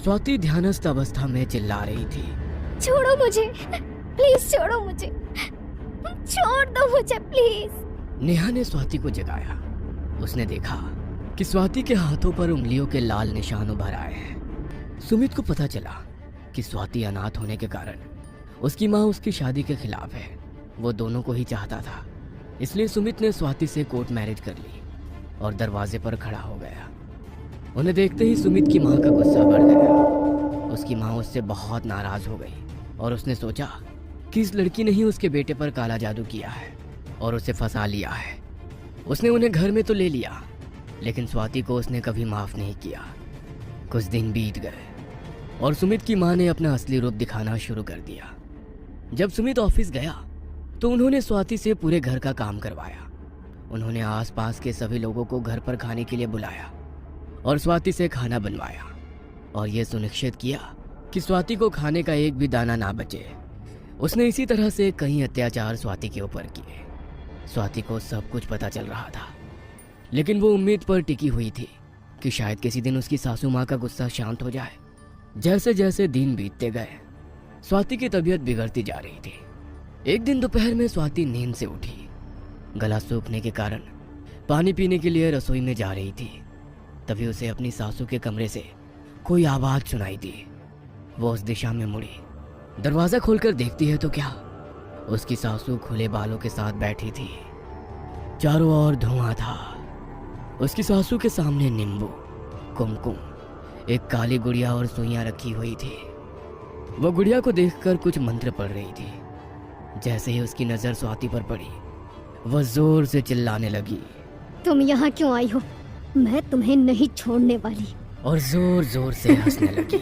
स्वाति ध्यानस्थ अवस्था में चिल्ला रही थी। छोड़ो मुझे, प्लीज छोड़ो मुझे, छोड़ दो मुझे प्लीज। नेहा ने स्वाति को जगाया। उसने देखा कि स्वाति के हाथों पर उंगलियों के लाल निशान उभर आए हैं। सुमित को पता चला कि स्वाति अनाथ होने के कारण उसकी माँ उसकी शादी के खिलाफ है। वो दोनों को ही चाहता था, इसलिए सुमित ने स्वाति से कोर्ट मैरिज कर ली और दरवाजे पर खड़ा हो गया। उन्हें देखते ही सुमित की माँ का गुस्सा बढ़ गया। उसकी माँ उससे बहुत नाराज हो गई और उसने सोचा कि इस लड़की ने ही उसके बेटे पर काला जादू किया है और उसे फंसा लिया है। उसने उन्हें घर में तो ले लिया, लेकिन स्वाति को उसने कभी माफ नहीं किया। कुछ दिन बीत गए और सुमित की माँ ने अपना असली रूप दिखाना शुरू कर दिया। जब सुमित ऑफिस गया तो उन्होंने स्वाति से पूरे घर का काम करवाया। उन्होंने आसपास के सभी लोगों को घर पर खाने के लिए बुलाया और स्वाति से खाना बनवाया और यह सुनिश्चित किया कि स्वाति को खाने का एक भी दाना ना बचे। उसने इसी तरह से कई अत्याचार स्वाति के ऊपर किए। स्वाति को सब कुछ पता चल रहा था, लेकिन वो उम्मीद पर टिकी हुई थी कि शायद किसी दिन उसकी सासू माँ का गुस्सा शांत हो जाए। जैसे जैसे दिन बीतते गए, स्वाति की तबीयत बिगड़ती जा रही थी। एक दिन दोपहर में स्वाति नींद से उठी। गला सूखने के कारण पानी पीने के लिए रसोई में जा रही थी। तभी उसे अपनी सासू के कमरे से कोई आवाज सुनाई दी। वो उस दिशा में मुड़ी। दरवाजा खोलकर देखती है तो क्या, उसकी सासू खुले बालों के साथ बैठी थी। चारों ओर धुआं था। उसकी सासू के सामने नींबू, कुमकुम, एक काली गुड़िया और सुइयां रखी हुई थी। वो गुड़िया को देखकर कुछ मंत्र पढ़ रही थी। जैसे ही उसकी नजर स्वाति पर पड़ी, वह जोर से चिल्लाने लगी, तुम यहाँ क्यों आई हो? मैं तुम्हें नहीं छोड़ने वाली। और जोर जोर से हंसने लगी।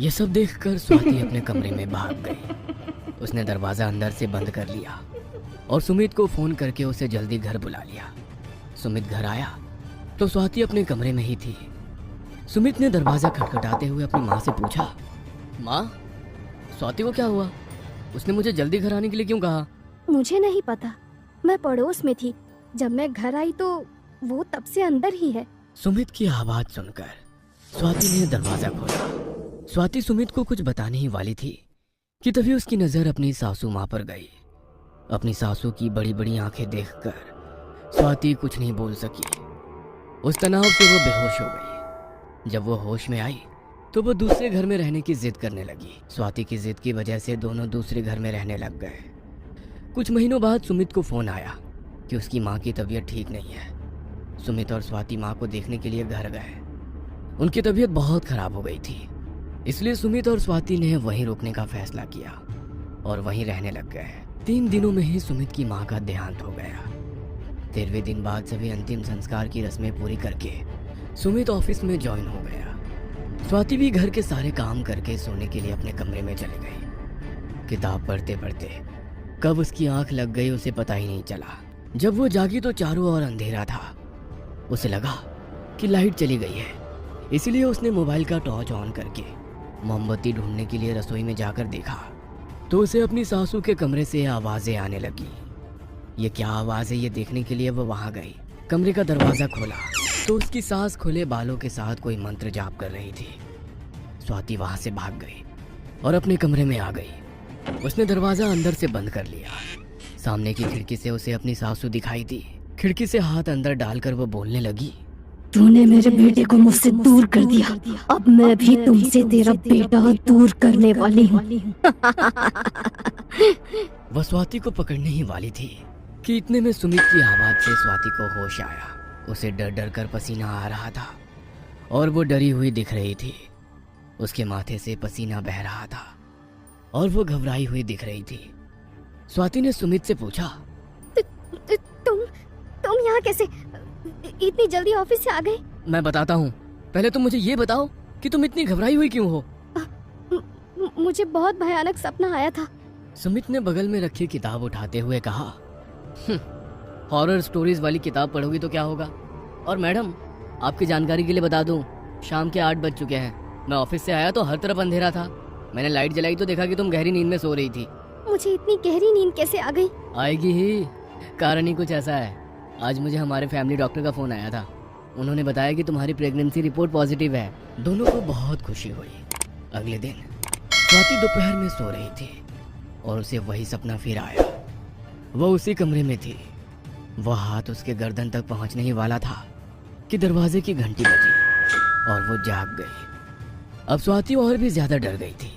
ये सब देखकर स्वाति अपने कमरे में भाग गई। उसने दरवाजा अंदर से बंद कर लिया और सुमित को फोन करके उसे जल्दी घर बुला लिया। सुमित घर आया तो स्वाति अपने कमरे में ही थी। सुमित ने दरवाजा खटखटाते हुए अपनी माँ से पूछा, माँ, स्वाति को क्या हुआ? उसने मुझे जल्दी घर आने के लिए क्यों कहा? मुझे नहीं पता, मैं पड़ोस में थी। जब मैं घर आई तो वो तब से अंदर ही है। सुमित की आवाज सुनकर स्वाति ने दरवाजा खोला। स्वाति सुमित को कुछ बताने ही वाली थी कि तभी उसकी नजर अपनी सासू माँ पर गई। अपनी सासू की बड़ी बड़ी आंखें देखकर स्वाति कुछ नहीं बोल सकी। उस तनाव से वो बेहोश हो गई। जब वो होश में आई तो वो दूसरे घर में रहने की जिद करने लगी। स्वाति की जिद की वजह से दोनों दूसरे घर में रहने लग गए। कुछ महीनों बाद सुमित को फोन आया कि उसकी माँ की तबीयत ठीक नहीं है। सुमित और स्वाति माँ को देखने के लिए घर गए। उनकी तबीयत बहुत खराब हो गई थी, इसलिए सुमित और स्वाति ने वहीं रुकने का फैसला किया और वहीं रहने लग गए। 3 दिनों में ही सुमित की माँ का देहांत हो गया। 13वें दिन बाद सभी अंतिम संस्कार की रस्में पूरी करके सुमित ऑफिस में ज्वाइन हो गया। स्वाति भी घर के सारे काम करके सोने के लिए अपने कमरे में चली गई। किताब पढ़ते पढ़ते कब उसकी आंख लग गई उसे पता ही नहीं चला। जब वो जागी तो चारों ओर अंधेरा था। उसे लगा कि लाइट चली गई है, इसलिए उसने मोबाइल का टॉर्च ऑन करके मोमबत्ती ढूंढने के लिए रसोई में जाकर देखा तो उसे अपनी सासू के कमरे से आवाजें आने लगी। ये क्या आवाज है, ये देखने के लिए वो वहां गई। कमरे का दरवाजा खोला तो उसकी सास खुले बालों के साथ कोई मंत्र जाप कर रही थी। स्वाति वहां से भाग गई और अपने कमरे में आ गई। उसने दरवाजा अंदर से बंद कर लिया। सामने की खिड़की से उसे अपनी सासू दिखाई दी। खिड़की से हाथ अंदर डालकर वो बोलने लगी, तूने मेरे बेटे को मुझसे दूर कर दिया, अब मैं भी तुमसे तेरा बेटा दूर करने वाली हूँ। वह स्वाति को पकड़ने ही वाली थी कि इतने में सुमित की आवाज से स्वाति को होश आया। उसे डर डर कर पसीना आ रहा था और वो डरी हुई दिख रही थी। उसके माथे से पसीना बह रहा था और वो घबराई हुई दिख रही थी। स्वाति ने सुमित से पूछा, तुम यहाँ कैसे इतनी जल्दी ऑफिस से आ गए? मैं बताता हूँ, पहले तुम मुझे ये बताओ कि तुम इतनी घबराई हुई क्यों हो? मुझे बहुत भयानक सपना आया था। सुमित ने बगल में रखी किताब उठाते हुए कहा, हॉरर स्टोरीज वाली किताब पढ़ोगी तो क्या होगा? और मैडम, आपकी जानकारी के लिए बता दूं, शाम के 8 बज चुके हैं। मैं ऑफिस से आया तो हर तरफ अंधेरा था। मैंने लाइट जलाई तो देखा कि तुम गहरी नींद में सो रही थी। मुझे इतनी गहरी नींद कैसे आ गई? आएगी ही, कारण ही कुछ ऐसा है। आज मुझे हमारे फैमिली डॉक्टर का फोन आया था। उन्होंने बताया कि तुम्हारी प्रेगनेंसी रिपोर्ट पॉजिटिव है। दोनों को बहुत खुशी हुई। अगले दिन स्वाति दोपहर में सो रही थी और उसे वही सपना फिर आया। वह उसी कमरे में थी। वह हाथ उसके गर्दन तक पहुंचने ही वाला था कि दरवाजे की घंटी बजी और वो जाग गई। अब स्वाति और भी ज्यादा डर गई थी।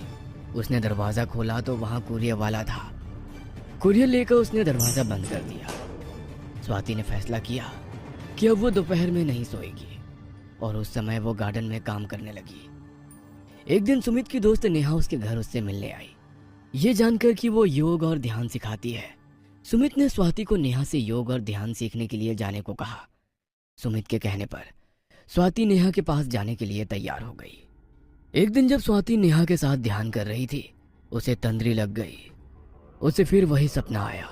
उसने दरवाजा खोला तो वहां कुरियर वाला था। कुरियर लेकर उसने दरवाजा बंद कर दिया। स्वाति ने फैसला किया कि अब वो दोपहर में नहीं सोएगी और उस समय वो गार्डन में काम करने लगी। एक दिन सुमित की दोस्त नेहा उसके घर उससे मिलने आई। ये जानकर कि वो योग और ध्यान सिखाती है, सुमित ने स्वाति को नेहा से योग और ध्यान सीखने के लिए जाने को कहा। सुमित के कहने पर स्वाति नेहा के पास जाने के लिए तैयार हो गई। एक दिन जब स्वाति नेहा के साथ ध्यान कर रही थी, उसे तंद्री लग गई। उसे फिर वही सपना आया।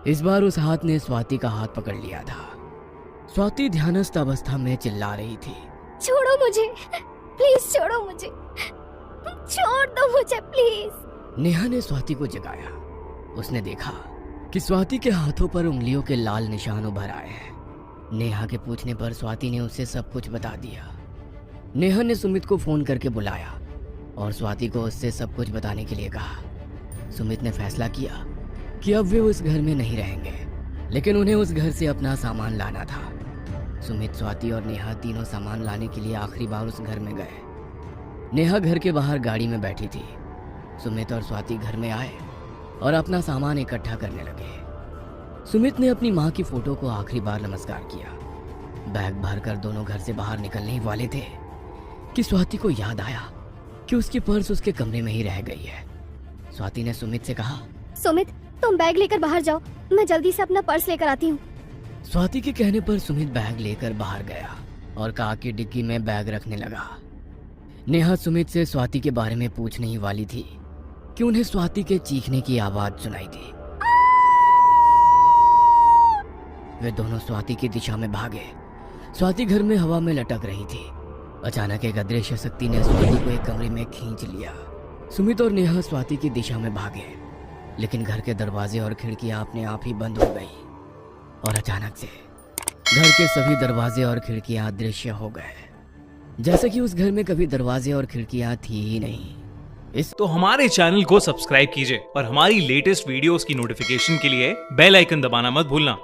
इस बार उस हाथ ने स्वाति का हाथ पकड़ लिया था। स्वाति ध्यानस्थ अवस्था में चिल्ला रही थी, छोड़ो मुझे, प्लीज छोड़ो मुझे, छोड़ दो मुझे प्लीज। नेहा ने स्वाति को जगाया। उसने देखा कि स्वाति के हाथों पर उंगलियों के लाल निशान उभर आए हैं। नेहा के पूछने पर स्वाति ने उसे सब कुछ बता दिया। नेहा ने सुमित को फोन करके बुलाया और स्वाति को उससे सब कुछ बताने के लिए कहा। सुमित ने फैसला किया कि अब वे उस घर में नहीं रहेंगे, लेकिन उन्हें उस घर से अपना सामान लाना था। सुमित, स्वाति और नेहा तीनों सामान लाने के लिए आखिरी बार उस घर में गए। नेहा घर के बाहर गाड़ी में बैठी थी। सुमित और स्वाति घर में आए और अपना सामान इकट्ठा करने लगे। सुमित ने अपनी माँ की फोटो को आखिरी बार नमस्कार किया। बैग भरकर दोनों घर से बाहर निकलने ही वाले थे कि स्वाति को याद आया कि उसकी पर्स उसके कमरे में ही रह गई है। स्वाति ने सुमित से कहा, सुमित तुम बैग लेकर बाहर जाओ, मैं जल्दी से अपना पर्स लेकर आती हूँ। स्वाति के कहने पर सुमित बैग लेकर बाहर गया और कार की डिक्की में बैग रखने लगा। नेहा सुमित से स्वाति के बारे में पूछने ही वाली थी कि उन्हें स्वाति के चीखने की आवाज सुनाई दी। वे दोनों स्वाति की दिशा में भागे। स्वाति घर में हवा में लटक रही थी। अचानक एक अदृश्य शक्ति ने स्वाति को एक कमरे में खींच लिया। सुमित और नेहा स्वाति की दिशा में भागे, लेकिन घर के दरवाजे और खिड़कियां अपने आप ही बंद हो गई और अचानक से घर के सभी दरवाजे और खिड़कियां अदृश्य हो गए, जैसे कि उस घर में कभी दरवाजे और खिड़कियां थी ही नहीं। तो हमारे चैनल को सब्सक्राइब कीजिए और हमारी लेटेस्ट वीडियोस की नोटिफिकेशन के लिए बेल आइकन दबाना मत भूलना।